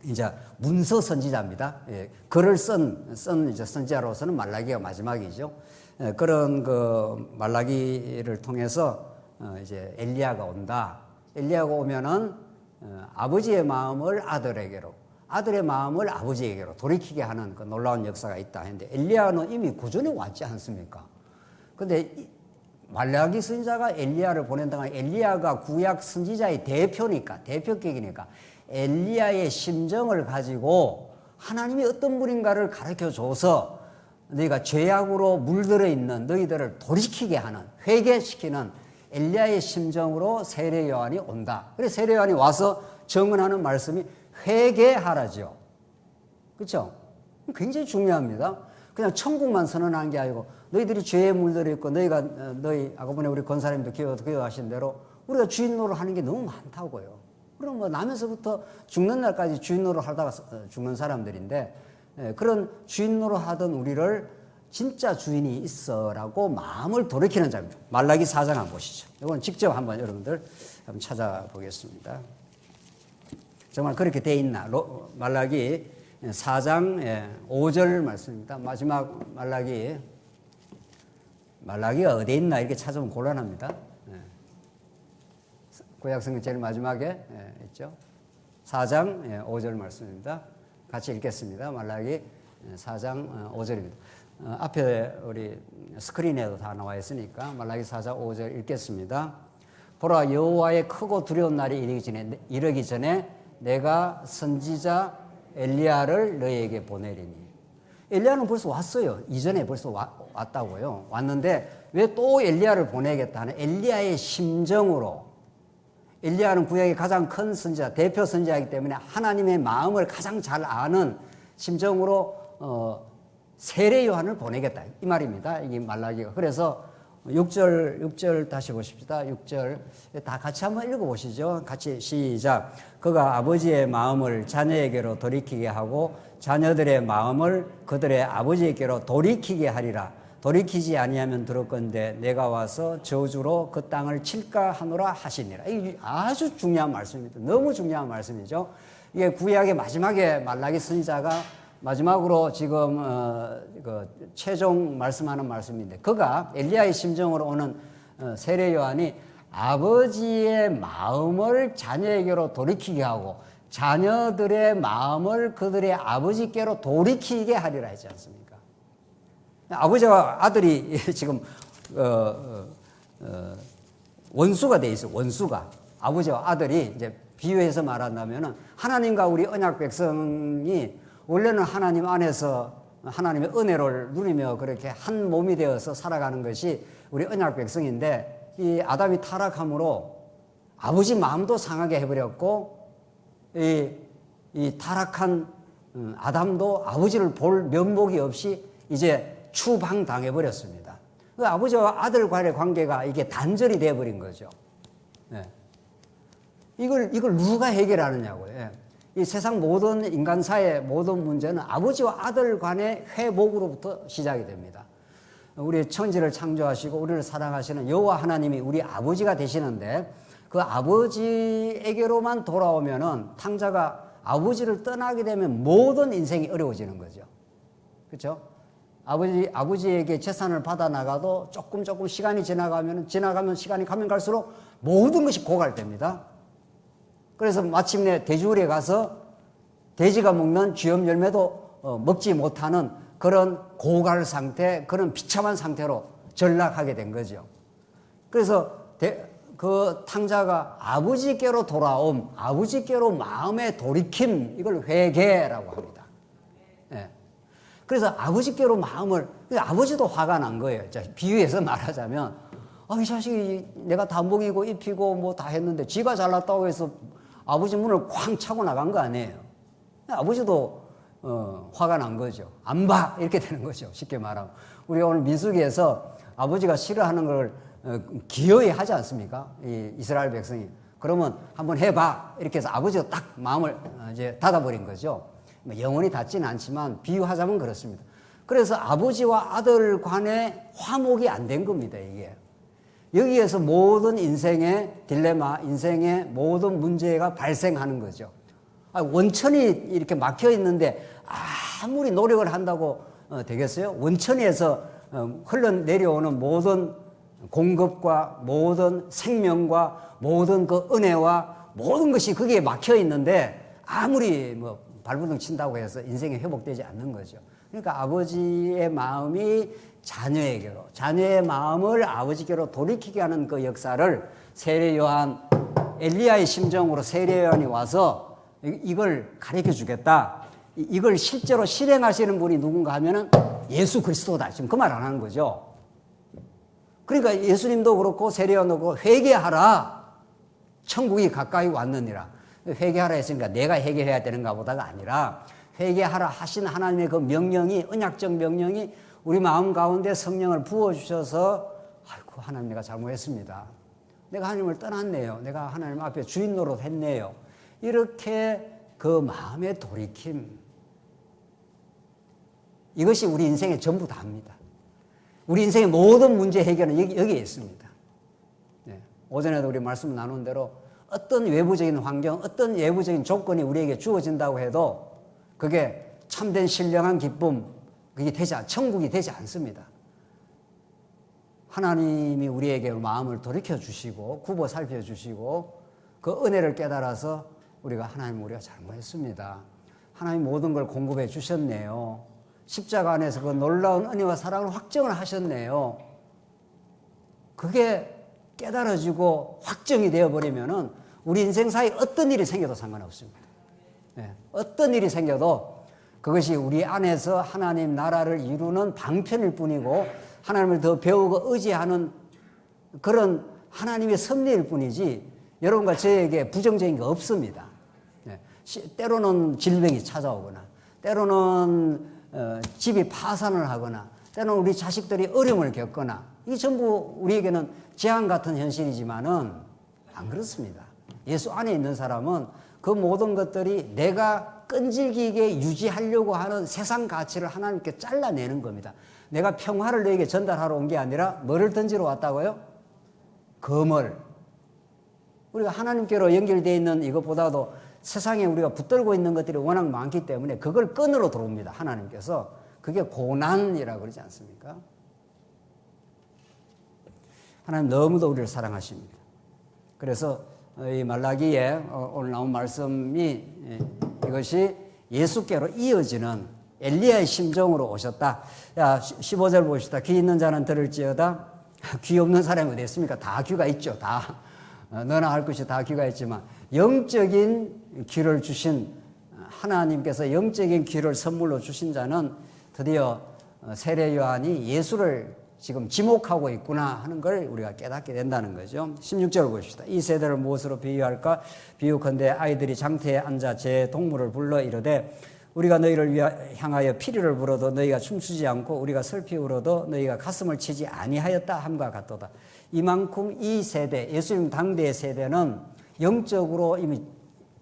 이제 문서 선지자입니다. 예, 글을 쓴 이제 선지자로서는 말라기가 마지막이죠. 예, 그런 그 말라기를 통해서 이제 엘리야가 온다. 엘리야가 오면은 아버지의 마음을 아들에게로, 아들의 마음을 아버지에게로 돌이키게 하는 그 놀라운 역사가 있다 했는데 엘리야는 이미 구전에 왔지 않습니까? 근데 말라기 선지자가 엘리야를 보낸다가 엘리야가 구약 선지자의 대표니까, 대표격이니까 엘리야의 심정을 가지고 하나님이 어떤 분인가를 가르쳐줘서 너희가 죄악으로 물들어 있는 너희들을 돌이키게 하는, 회개시키는 엘리야의 심정으로 세례 요한이 온다. 그래서 세례 요한이 와서 증언하는 말씀이 회개하라죠. 그렇죠? 굉장히 중요합니다. 그냥 천국만 선언한 게 아니고 너희들이 죄에 물들어 있고 너희 아까 전에 우리 권사님도 기도하신 대로 우리가 주인 노릇 하는 게 너무 많다고요. 그럼 뭐 나면서부터 죽는 날까지 주인 노릇 하다가 죽는 사람들인데 그런 주인 노릇 하던 우리를 진짜 주인이 있어라고 마음을 돌이키는 자입니다. 말라기 4장 한번 보시죠. 이건 직접 한번 여러분들 한번 찾아보겠습니다. 정말 그렇게 돼 있나? 말라기 4장 5절 말씀입니다. 마지막 말라기가 어디에 있나 이렇게 찾으면 곤란합니다. 구약성경 제일 마지막에 있죠. 4장 5절 말씀입니다. 같이 읽겠습니다. 말라기 4장 5절입니다. 앞에 우리 스크린에도 다 나와 있으니까 말라기 4장 5절 읽겠습니다. 보라, 여호와의 크고 두려운 날이 이르기 전에 내가 선지자 엘리야를 너희에게 보내리니. 엘리야는 벌써 왔어요. 이전에 벌써 왔다고요. 왔는데 왜 또 엘리야를 보내겠다 하는 엘리야의 심정으로. 엘리야는 구약의 가장 큰 선지자, 대표 선지자이기 때문에 하나님의 마음을 가장 잘 아는 심정으로 세례 요한을 보내겠다 이 말입니다. 이게 말라기가. 그래서 6절 다시 보십시다. 6절 다 같이 한번 읽어보시죠. 같이 시작. 그가 아버지의 마음을 자녀에게로 돌이키게 하고 자녀들의 마음을 그들의 아버지에게로 돌이키게 하리라. 돌이키지 아니하면 들었건대 내가 와서 저주로 그 땅을 칠까 하노라 하시니라. 이게 아주 중요한 말씀입니다. 너무 중요한 말씀이죠. 이게 구약의 마지막에 말라기 선지자가 마지막으로 지금 그 최종 말씀하는 말씀인데 그가 엘리야의 심정으로 오는 세례 요한이 아버지의 마음을 자녀에게로 돌이키게 하고 자녀들의 마음을 그들의 아버지께로 돌이키게 하리라 했지 않습니까? 아버지와 아들이 지금 원수가 돼 있어. 원수가 아버지와 아들이 이제 비유해서 말한다면은 하나님과 우리 언약 백성이 원래는 하나님 안에서 하나님의 은혜를 누리며 그렇게 한 몸이 되어서 살아가는 것이 우리 언약 백성인데 이 아담이 타락함으로 아버지 마음도 상하게 해버렸고 이 타락한 아담도 아버지를 볼 면목이 없이 이제 추방당해 버렸습니다. 그 아버지와 아들 간의 관계가 이게 단절이 되어버린 거죠. 예. 이걸 누가 해결하느냐고요. 예. 이 세상 모든 인간사의 모든 문제는 아버지와 아들 간의 회복으로부터 시작이 됩니다. 우리 천지를 창조하시고 우리를 사랑하시는 여호와 하나님이 우리 아버지가 되시는데 그 아버지에게로만 돌아오면은 탕자가 아버지를 떠나게 되면 모든 인생이 어려워지는 거죠. 그렇죠? 아버지에게 재산을 받아 나가도 조금 시간이 지나가면 시간이 가면 갈수록 모든 것이 고갈됩니다. 그래서 마침내 돼지우리에 가서 돼지가 먹는 쥐염 열매도 먹지 못하는 그런 고갈 상태, 그런 비참한 상태로 전락하게 된 거죠. 그래서 그 탕자가 아버지께로 돌아옴, 아버지께로 마음의 돌이킴, 이걸 회개라고 합니다. 예. 그래서 아버지께로 마음을, 아버지도 화가 난 거예요. 자, 비유해서 말하자면, 이 자식이 내가 다 먹이고 입히고 뭐 다 했는데 지가 잘났다고 해서 아버지 문을 쾅 차고 나간 거 아니에요. 아버지도 화가 난 거죠. 안 봐! 이렇게 되는 거죠. 쉽게 말하면. 우리 오늘 민수기에서 아버지가 싫어하는 걸 기어이 하지 않습니까? 이 이스라엘 백성이. 그러면 한번 해봐! 이렇게 해서 아버지가 딱 마음을 이제 닫아버린 거죠. 영원히 닿지는 않지만 비유하자면 그렇습니다. 그래서 아버지와 아들 간의 화목이 안 된 겁니다, 이게. 여기에서 모든 인생의 딜레마, 인생의 모든 문제가 발생하는 거죠. 원천이 이렇게 막혀 있는데 아무리 노력을 한다고 되겠어요? 원천에서 흘러내려오는 모든 공급과 모든 생명과 모든 그 은혜와 모든 것이 거기에 막혀 있는데 아무리 뭐 발버둥 친다고 해서 인생이 회복되지 않는 거죠. 그러니까 아버지의 마음이 자녀에게로, 자녀의 마음을 아버지께로 돌이키게 하는 그 역사를 세례 요한, 엘리야의 심정으로 세례 요한이 와서 이걸 가르쳐 주겠다. 이걸 실제로 실행하시는 분이 누군가 하면은 예수 그리스도다. 지금 그 말 안 하는 거죠. 그러니까 예수님도 그렇고 세례 요한도 그렇고 회개하라. 천국이 가까이 왔느니라. 회개하라 했으니까 내가 회개해야 되는가 보다가 아니라 회개하라 하신 하나님의 그 명령이, 언약적 명령이 우리 마음 가운데 성령을 부어주셔서 아이고 하나님 내가 잘못했습니다. 내가 하나님을 떠났네요. 내가 하나님 앞에 주인 노릇 했네요. 이렇게 그 마음의 돌이킴, 이것이 우리 인생의 전부 다입니다. 우리 인생의 모든 문제 해결은 여기에 있습니다. 네. 오전에도 우리 말씀 나눈 대로 어떤 외부적인 환경, 어떤 외부적인 조건이 우리에게 주어진다고 해도 그게 참된 신령한 기쁨, 그게 천국이 되지 않습니다. 하나님이 우리에게 마음을 돌이켜 주시고 굽어 살펴 주시고 그 은혜를 깨달아서 우리가 잘못했습니다. 하나님 모든 걸 공급해 주셨네요. 십자가 안에서 그 놀라운 은혜와 사랑을 확정을 하셨네요. 그게 깨달아지고 확정이 되어버리면은 우리 인생사에 어떤 일이 생겨도 상관없습니다. 네. 어떤 일이 생겨도 그것이 우리 안에서 하나님 나라를 이루는 방편일 뿐이고 하나님을 더 배우고 의지하는 그런 하나님의 섭리일 뿐이지 여러분과 저에게 부정적인 게 없습니다. 네. 때로는 질병이 찾아오거나 때로는 집이 파산을 하거나 때로는 우리 자식들이 어려움을 겪거나 이 전부 우리에게는 재앙 같은 현실이지만은 안 그렇습니다. 예수 안에 있는 사람은 그 모든 것들이 내가 끈질기게 유지하려고 하는 세상 가치를 하나님께 잘라내는 겁니다. 내가 평화를 너에게 전달하러 온 게 아니라 뭐를 던지러 왔다고요? 검을. 우리가 하나님께로 연결되어 있는 이것보다도 세상에 우리가 붙들고 있는 것들이 워낙 많기 때문에 그걸 끈으로 들어옵니다. 하나님께서. 그게 고난이라고 그러지 않습니까? 하나님 너무도 우리를 사랑하십니다. 그래서 이 말라기에 오늘 나온 말씀이 이것이 예수께로 이어지는 엘리야의 심정으로 오셨다. 15절 보시다. 귀 있는 자는 들을지어다. 귀 없는 사람이 어디 있습니까? 다 귀가 있죠. 다. 너나 할 것이 다 귀가 있지만 영적인 귀를 주신 하나님께서 영적인 귀를 선물로 주신 자는 드디어 세례 요한이 예수를 지금 지목하고 있구나 하는 걸 우리가 깨닫게 된다는 거죠. 16절 보십시다. 이 세대를 무엇으로 비유할까? 비유컨대 아이들이 장터에 앉아 제 동물을 불러 이르되 우리가 너희를 향하여 피리를 불어도 너희가 춤추지 않고 우리가 슬피 울어도 너희가 가슴을 치지 아니하였다 함과 같도다. 이만큼 이 세대, 예수님 당대의 세대는 영적으로 이미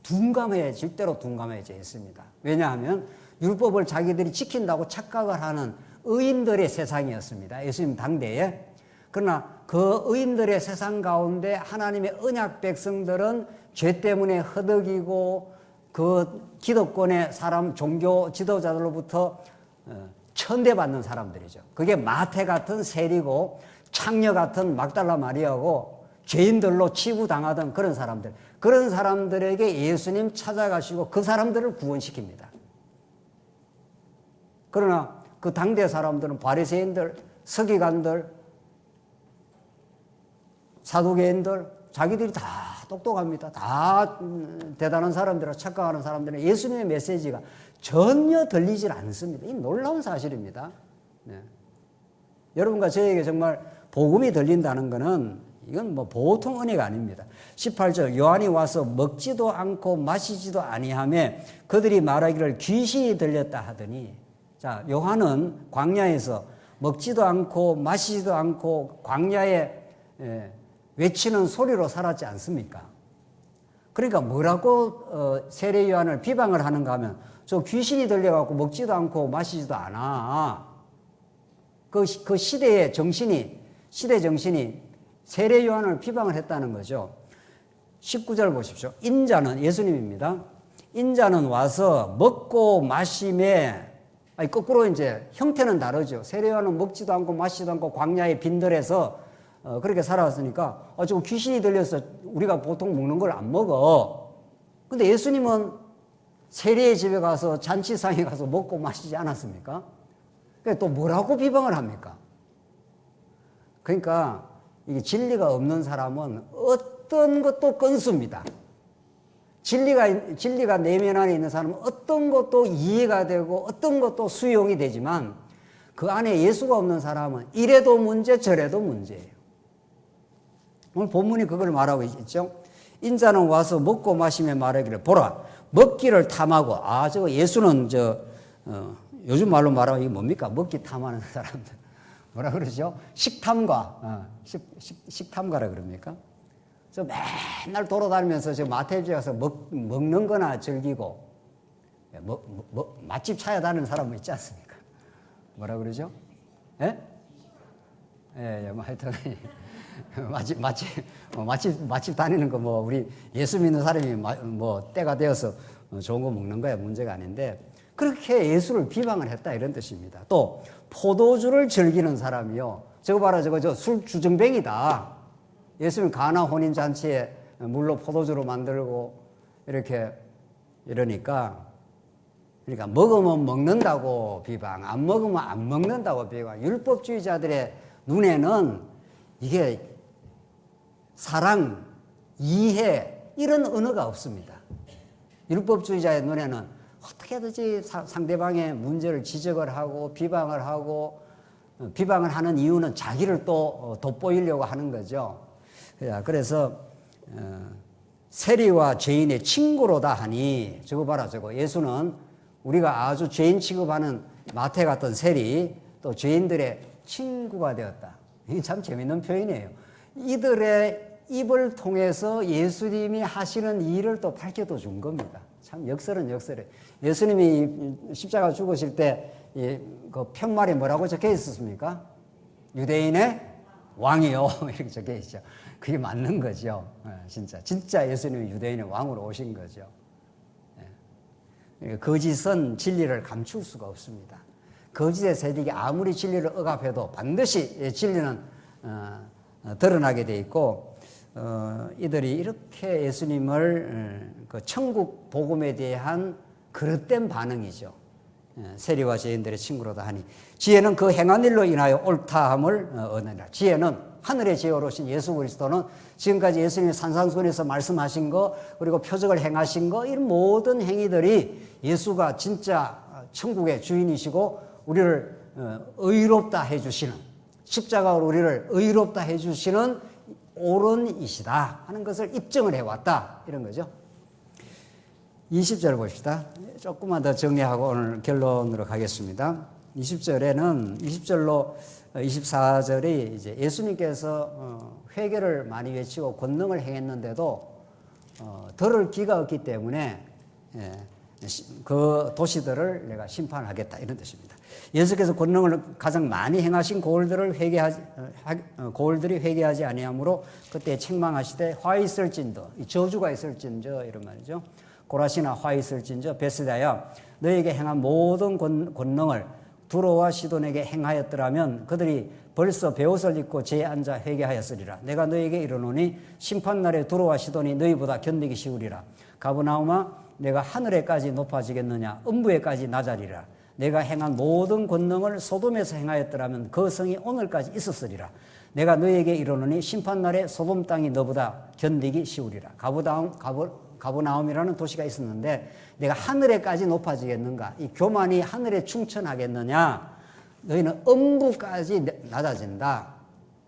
둔감해질 대로 둔감해져 있습니다. 왜냐하면 율법을 자기들이 지킨다고 착각을 하는 의인들의 세상이었습니다. 예수님 당대에. 그러나 그 의인들의 세상 가운데 하나님의 언약 백성들은 죄 때문에 허덕이고 그 기득권의 사람, 종교 지도자들로부터 천대받는 사람들이죠. 그게 마태 같은 세리고 창녀 같은 막달라 마리아고 죄인들로 치부당하던 그런 사람들. 그런 사람들에게 예수님 찾아가시고 그 사람들을 구원시킵니다. 그러나 그 당대 사람들은 바리새인들, 서기관들, 사두개인들 자기들이 다 똑똑합니다. 다 대단한 사람들이라 착각하는 사람들은 예수님의 메시지가 전혀 들리질 않습니다. 이 놀라운 사실입니다. 네. 여러분과 저에게 정말 복음이 들린다는 것은 이건 뭐 보통 은혜가 아닙니다. 18절 요한이 와서 먹지도 않고 마시지도 아니하며 그들이 말하기를 귀신이 들렸다 하더니 자 요한은 광야에서 먹지도 않고 마시지도 않고 광야에 외치는 소리로 살았지 않습니까? 그러니까 뭐라고 세례 요한을 비방을 하는가 하면 저 귀신이 들려갖고 먹지도 않고 마시지도 않아. 그 시대 정신이 세례 요한을 비방을 했다는 거죠. 19절 보십시오. 인자는 예수님입니다. 인자는 와서 먹고 마심에, 아니 거꾸로 이제 형태는 다르죠. 세례요한은 먹지도 않고 마시지도 않고 광야에 빈들에서 그렇게 살아왔으니까 저거 귀신이 들려서 우리가 보통 먹는 걸 안 먹어. 근데 예수님은 세례의 집에 가서 잔치상에 가서 먹고 마시지 않았습니까? 또 뭐라고 비방을 합니까? 그러니까 이게 진리가 없는 사람은 어떤 것도 건수입니다. 진리가 내면 안에 있는 사람은 어떤 것도 이해가 되고 어떤 것도 수용이 되지만 그 안에 예수가 없는 사람은 이래도 문제 저래도 문제예요. 오늘 본문이 그걸 말하고 있죠. 인자는 와서 먹고 마시며 말하기를 보라 먹기를 탐하고 저거 예수는 요즘 말로 말하면 이게 뭡니까? 먹기 탐하는 사람들 뭐라 그러죠? 식탐가 식탐가라 그럽니까? 저 맨날 돌아다니면서 저 마태집에 가서 먹는 거나 즐기고 맛집 찾아다니는 사람은 있지 않습니까? 뭐라 그러죠? 예? 예, 하여튼 맛집 다니는 거 뭐 우리 예수 믿는 사람이 뭐 때가 되어서 좋은 거 먹는 거야 문제가 아닌데 그렇게 예수를 비방을 했다 이런 뜻입니다. 또 포도주를 즐기는 사람이요. 저거 봐라 저 술 주정뱅이다. 예수님 가나 혼인 잔치에 물로 포도주로 만들고 이렇게 이러니까 그러니까 먹으면 먹는다고 비방, 안 먹으면 안 먹는다고 비방. 율법주의자들의 눈에는 이게 사랑, 이해 이런 언어가 없습니다. 율법주의자의 눈에는 어떻게든지 상대방의 문제를 지적을 하고 비방을 하는 이유는 자기를 또 돋보이려고 하는 거죠. 그래서 세리와 죄인의 친구로다 하니 저거 봐라 저거 예수는 우리가 아주 죄인 취급하는 마태 같은 세리 또 죄인들의 친구가 되었다. 이게 참 재밌는 표현이에요. 이들의 입을 통해서 예수님이 하시는 일을 또 밝혀도 준 겁니다. 참 역설은 역설이에요. 예수님이 십자가 죽으실 때 그 편말에 뭐라고 적혀 있었습니까? 유대인의 왕이요 이렇게 적혀 있죠. 그게 맞는 거죠. 진짜 예수님이 유대인의 왕으로 오신 거죠. 거짓은 진리를 감출 수가 없습니다. 거짓의 세력이 아무리 진리를 억압해도 반드시 진리는 드러나게 돼 있고 이들이 이렇게 예수님을 그 천국 복음에 대한 그릇된 반응이죠. 세리와 죄인들의 친구로다 하니 지혜는 그 행한 일로 인하여 옳다함을 얻느니라. 지혜는 하늘의 지혜로신 예수 그리스도는 지금까지 예수님이 산상수훈에서 말씀하신 거 그리고 표적을 행하신 거 이런 모든 행위들이 예수가 진짜 천국의 주인이시고 우리를 의롭다 해주시는 십자가로 우리를 의롭다 해주시는 옳은 이시다 하는 것을 입증을 해왔다 이런 거죠. 20절 봅시다. 조금만 더 정리하고 오늘 결론으로 가겠습니다. 20절로 24절이 이제 예수님께서 회개를 많이 외치고 권능을 행했는데도 들을 귀가 없기 때문에 그 도시들을 내가 심판하겠다 이런 뜻입니다. 예수께서 권능을 가장 많이 행하신 고을들이 회개하지 아니하므로 그때 책망하시되 화 있을진저 저주가 있을진저 이런 말이죠. 고라시나 화 있을진저 베스다야 너에게 행한 모든 권능을 두로와 시돈에게 행하였더라면 그들이 벌써 베옷을 입고 제에 앉아 회개하였으리라. 내가 너에게 이르노니 심판날에 두로와 시돈이 너희보다 견디기 쉬우리라. 가버나움아 내가 하늘에까지 높아지겠느냐 음부에까지 낮아리라. 내가 행한 모든 권능을 소돔에서 행하였더라면 그 성이 오늘까지 있었으리라. 내가 너에게 이르노니 심판날에 소돔 땅이 너보다 견디기 쉬우리라. 가버나움이라는 도시가 있었는데 내가 하늘에까지 높아지겠는가? 이 교만이 하늘에 충천하겠느냐? 너희는 음부까지 낮아진다.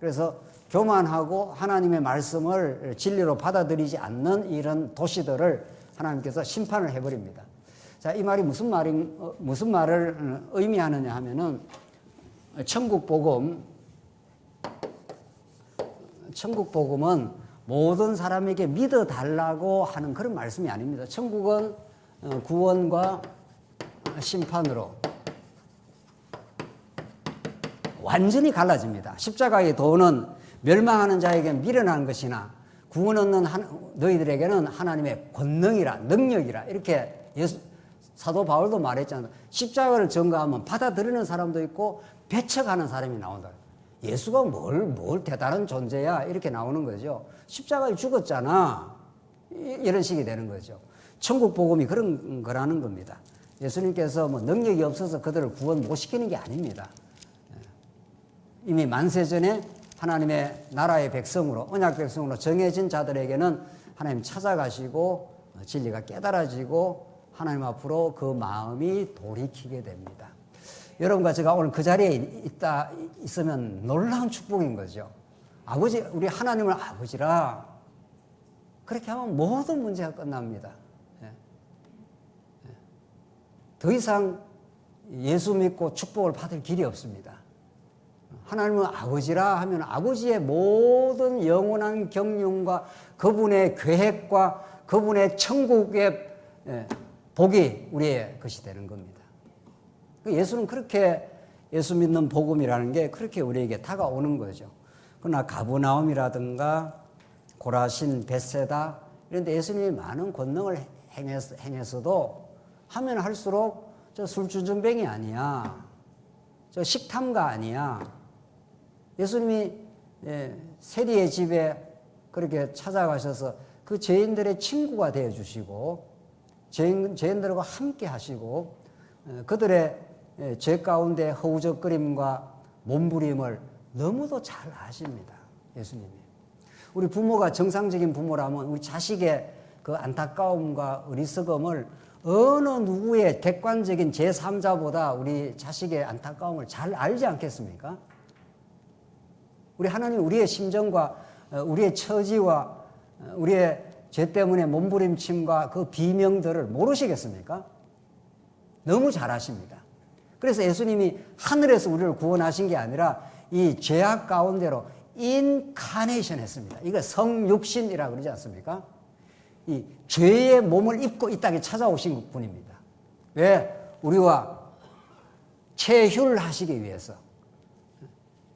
그래서 교만하고 하나님의 말씀을 진리로 받아들이지 않는 이런 도시들을 하나님께서 심판을 해버립니다. 자, 이 말이 무슨 말을 의미하느냐 하면은 천국 복음은 모든 사람에게 믿어달라고 하는 그런 말씀이 아닙니다. 천국은 구원과 심판으로 완전히 갈라집니다. 십자가의 도는 멸망하는 자에게 미련한 것이나 구원 얻는 너희들에게는 하나님의 권능이라 능력이라 이렇게 사도 바울도 말했잖아요. 십자가를 전가하면 받아들이는 사람도 있고 배척하는 사람이 나온다. 예수가 뭘 대단한 존재야 이렇게 나오는 거죠. 십자가에 죽었잖아. 이런 식이 되는 거죠. 천국 복음이 그런 거라는 겁니다. 예수님께서 뭐 능력이 없어서 그들을 구원 못 시키는 게 아닙니다. 이미 만세전에 하나님의 나라의 백성으로 언약 백성으로 정해진 자들에게는 하나님 찾아가시고 진리가 깨달아지고 하나님 앞으로 그 마음이 돌이키게 됩니다. 여러분과 제가 오늘 그 자리에 있으면 놀라운 축복인 거죠. 아버지, 우리 하나님을 아버지라 그렇게 하면 모든 문제가 끝납니다. 더 이상 예수 믿고 축복을 받을 길이 없습니다. 하나님은 아버지라 하면 아버지의 모든 영원한 경륜과 그분의 계획과 그분의 천국의 복이 우리의 것이 되는 겁니다. 예수는 그렇게 예수 믿는 복음이라는 게 그렇게 우리에게 다가오는 거죠. 그러나 가버나움이라든가 고라신, 벳세다 이런 데 예수님이 많은 권능을 행했어도 하면 할수록 저 술주정뱅이 아니야. 저 식탐가 아니야. 예수님이 세리의 집에 그렇게 찾아가셔서 그 죄인들의 친구가 되어주시고 죄인들과 함께 하시고 그들의 죄 가운데 허우적거림과 몸부림을 너무도 잘 아십니다. 예수님이. 우리 부모가 정상적인 부모라면 우리 자식의 그 안타까움과 어리석음을 어느 누구의 객관적인 제3자보다 우리 자식의 안타까움을 잘 알지 않겠습니까? 우리 하나님 우리의 심정과 우리의 처지와 우리의 죄 때문에 몸부림침과 그 비명들을 모르시겠습니까? 너무 잘 아십니다. 그래서 예수님이 하늘에서 우리를 구원하신 게 아니라 이 죄악 가운데로 인카네이션 했습니다. 이거 성육신이라고 그러지 않습니까? 이 죄의 몸을 입고 이 땅에 찾아오신 분입니다. 왜? 우리와 체휼하시기 위해서.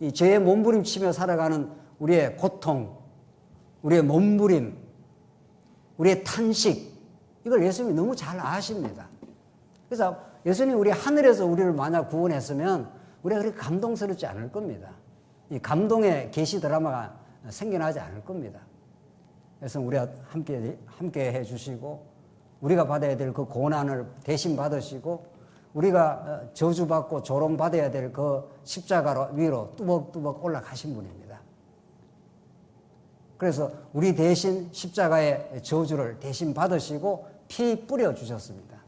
이 죄의 몸부림치며 살아가는 우리의 고통, 우리의 몸부림, 우리의 탄식, 이걸 예수님이 너무 잘 아십니다. 그래서 예수님이 우리 하늘에서 우리를 만약 구원했으면 우리가 그렇게 감동스럽지 않을 겁니다. 이 감동의 계시 드라마가 생겨나지 않을 겁니다. 그래서 우리가 함께 해주시고 우리가 받아야 될 그 고난을 대신 받으시고 우리가 저주받고 조롱받아야 될 그 십자가로 위로 뚜벅뚜벅 올라가신 분입니다. 그래서 우리 대신 십자가의 저주를 대신 받으시고 피 뿌려주셨습니다.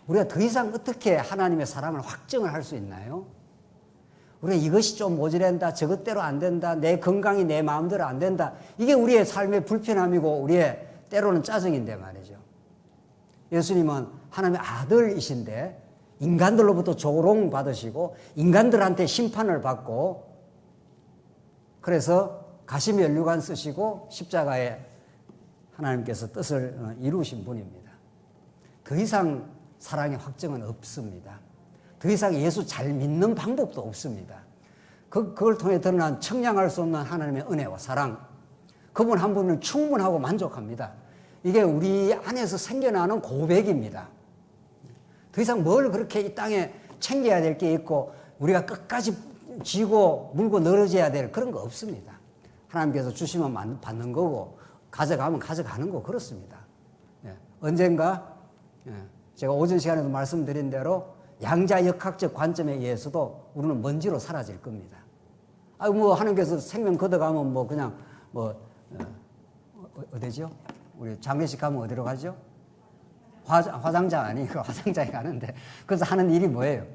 우리가 더 이상 어떻게 하나님의 사랑을 확증을 할 수 있나요? 우리가 이것이 좀 모자란다, 저것대로 안 된다, 내 건강이 내 마음대로 안 된다. 이게 우리의 삶의 불편함이고 우리의 때로는 짜증인데 말이죠. 예수님은 하나님의 아들이신데 인간들로부터 조롱받으시고 인간들한테 심판을 받고 그래서 가시면류관 쓰시고 십자가에 하나님께서 뜻을 이루신 분입니다. 더 이상 사랑의 확증은 없습니다. 더 이상 예수 잘 믿는 방법도 없습니다. 그걸 통해 드러난 청량할 수 없는 하나님의 은혜와 사랑, 그분 한 분은 충분하고 만족합니다. 이게 우리 안에서 생겨나는 고백입니다. 더 이상 뭘 그렇게 이 땅에 챙겨야 될 게 있고 우리가 끝까지 쥐고 물고 늘어져야 될 그런 거 없습니다. 하나님께서 주시면 받는 거고 가져가면 가져가는 거 그렇습니다. 언젠가 제가 오전 시간에도 말씀드린 대로 양자역학적 관점에 의해서도 우리는 먼지로 사라질 겁니다. 하나님께서 생명 걷어가면 그냥 어디죠? 우리 장례식 가면 어디로 가죠? 화장장 아니고 화장장에 가는데 그래서 하는 일이 뭐예요?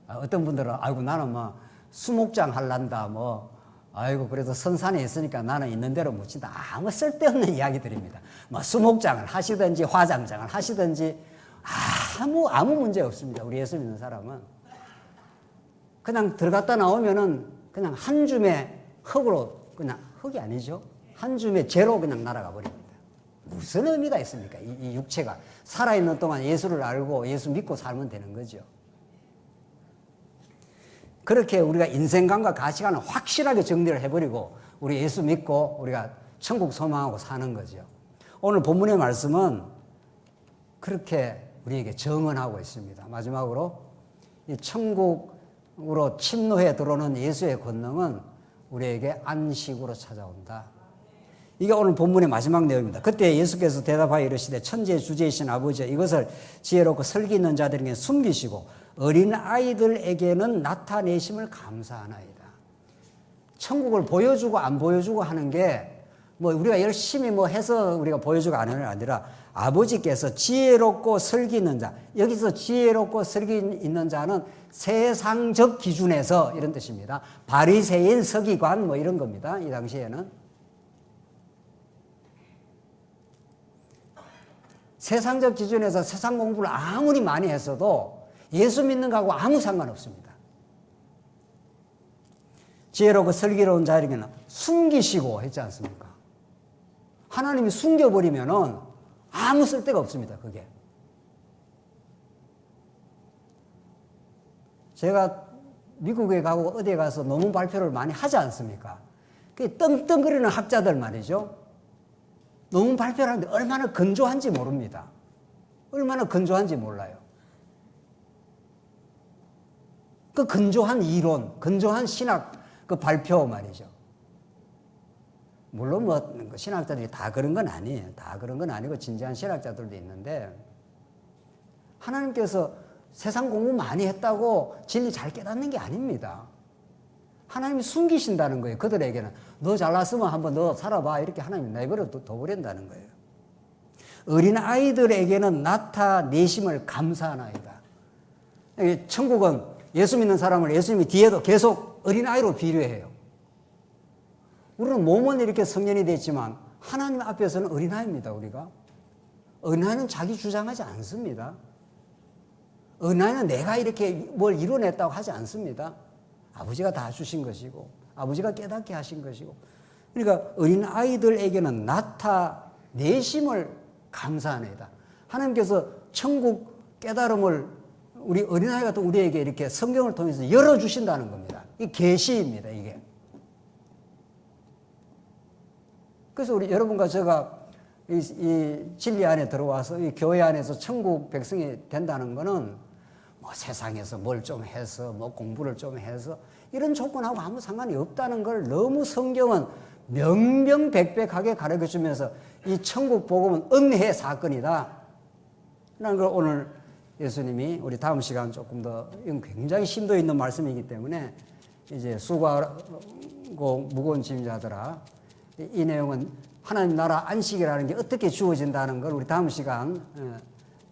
어떤 분들은 나는 수목장 할란다 그래서 선산에 있으니까 나는 있는 대로 묻힌다. 아무 쓸데없는 이야기들입니다. 수목장을 하시든지 화장장을 하시든지 아무 문제 없습니다. 우리 예수 믿는 사람은 그냥 들어갔다 나오면은 그냥 한 줌의 흙으로 그냥 흙이 아니죠. 한 줌의 죄로 그냥 날아가 버립니다. 무슨 의미가 있습니까? 이 육체가 살아있는 동안 예수를 알고 예수 믿고 살면 되는 거죠. 그렇게 우리가 인생관과 가치관을 확실하게 정리를 해버리고 우리 예수 믿고 우리가 천국 소망하고 사는 거죠. 오늘 본문의 말씀은 그렇게 우리에게 정언하고 있습니다. 마지막으로 이 천국으로 침노해 들어오는 예수의 권능은 우리에게 안식으로 찾아온다. 이게 오늘 본문의 마지막 내용입니다. 그때 예수께서 대답하여 이르시되 천지의 주제이신 아버지여 이것을 지혜롭고 설기 있는 자들에게 숨기시고 어린 아이들에게는 나타내심을 감사하나이다. 천국을 보여주고 안 보여주고 하는 게 뭐 우리가 열심히 뭐 해서 우리가 보여주고 하는 게 아니라 아버지께서 지혜롭고 설기 있는 자, 여기서 지혜롭고 설기 있는 자는 세상적 기준에서 이런 뜻입니다. 바리새인, 서기관 뭐 이런 겁니다. 이 당시에는 세상적 기준에서 세상 공부를 아무리 많이 했어도 예수 믿는 거하고 아무 상관없습니다. 지혜롭고 슬기로운 자에게는 숨기시고 했지 않습니까? 하나님이 숨겨버리면은 아무 쓸데가 없습니다, 그게. 제가 미국에 가고 어디에 가서 논문 발표를 많이 하지 않습니까? 그 떵떵거리는 학자들 말이죠. 논문 발표를 하는데 얼마나 건조한지 모릅니다. 얼마나 건조한지 몰라요. 그 건조한 이론, 건조한 신학 그 발표 말이죠. 물론 뭐 신학자들이 다 그런 건 아니에요. 다 그런 건 아니고 진지한 신학자들도 있는데 하나님께서 세상 공부 많이 했다고 진리 잘 깨닫는 게 아닙니다. 하나님이 숨기신다는 거예요. 그들에게는 너 잘났으면 한번 너 살아봐 이렇게 하나님이 내버려 둬버린다는 거예요. 어린 아이들에게는 나타내심을 감사하나이다. 천국은 예수 믿는 사람을 예수님이 뒤에도 계속 어린아이로 비유해요. 우리는 몸은 이렇게 성년이 됐지만 하나님 앞에서는 어린아이입니다. 우리가. 어린아이는 자기 주장하지 않습니다. 어린아이는 내가 이렇게 뭘 이뤄냈다고 하지 않습니다. 아버지가 다 주신 것이고 아버지가 깨닫게 하신 것이고 그러니까 어린아이들에게는 나타내심을 감사하나이다. 하나님께서 천국 깨달음을 우리 어린아이 같은 우리에게 이렇게 성경을 통해서 열어주신다는 겁니다. 이 계시입니다, 이게. 그래서 우리 여러분과 제가 이 진리 안에 들어와서 이 교회 안에서 천국 백성이 된다는 거는 뭐 세상에서 뭘 좀 해서 뭐 공부를 좀 해서 이런 조건하고 아무 상관이 없다는 걸 너무 성경은 명명백백하게 가르쳐 주면서 이 천국 복음은 은혜 사건이다. 라는 걸 오늘 예수님이 우리 다음 시간 조금 더 이건 굉장히 심도 있는 말씀이기 때문에 이제 수고하고 무거운 짐 자들아 이 내용은 하나님 나라 안식이라는 게 어떻게 주어진다는 걸 우리 다음 시간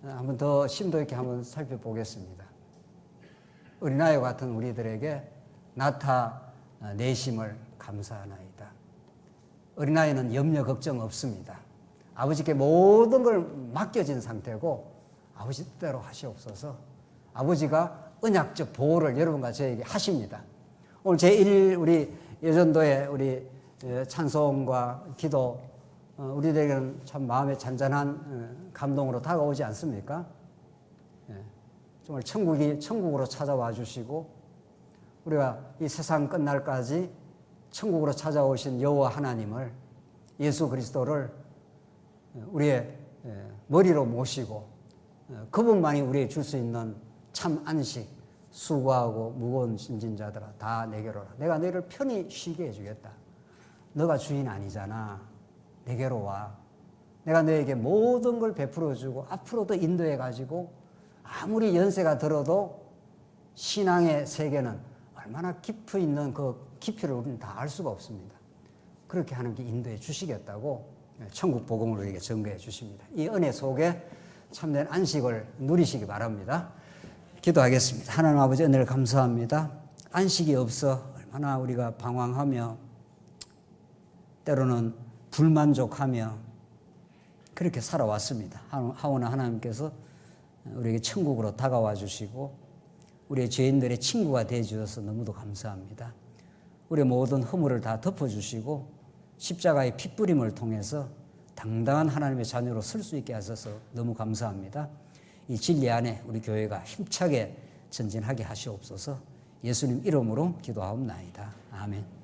한번 더 심도 있게 한번 살펴보겠습니다. 어린아이 같은 우리들에게 나타내심을 감사하나이다. 어린아이는 염려 걱정 없습니다. 아버지께 모든 걸 맡겨진 상태고 아버지 뜻대로 하시옵소서. 아버지가 언약적 보호를 여러분과 저에게 하십니다. 오늘 제1 우리 여전도의 우리 찬송과 기도 우리들에게는 참 마음에 잔잔한 감동으로 다가오지 않습니까? 정말 천국으로 찾아와 주시고 우리가 이 세상 끝날까지 천국으로 찾아오신 여호와 하나님을 예수 그리스도를 우리의 머리로 모시고 그분만이 우리에게 줄 수 있는 참 안식, 수고하고 무거운 짐진 자들아 다 내게로 오라. 내가 너희를 편히 쉬게 해주겠다. 너가 주인 아니잖아. 내게로 와. 내가 너에게 모든 걸 베풀어주고 앞으로도 인도해가지고 아무리 연세가 들어도 신앙의 세계는 얼마나 깊이 있는 그 깊이를 우리는 다 알 수가 없습니다. 그렇게 하나님께 인도해 주시겠다고 천국 복음을 우리에게 증거해 주십니다. 이 은혜 속에 참된 안식을 누리시기 바랍니다. 기도하겠습니다. 하나님 아버지 은혜를 감사합니다. 안식이 없어 얼마나 우리가 방황하며 때로는 불만족하며 그렇게 살아왔습니다. 하오나 하나님께서 우리에게 천국으로 다가와 주시고 우리의 죄인들의 친구가 되어 주셔서 너무도 감사합니다. 우리의 모든 허물을 다 덮어주시고 십자가의 핏부림을 통해서 당당한 하나님의 자녀로 설 수 있게 하셔서 너무 감사합니다. 이 진리 안에 우리 교회가 힘차게 전진하게 하시옵소서. 예수님 이름으로 기도하옵나이다. 아멘.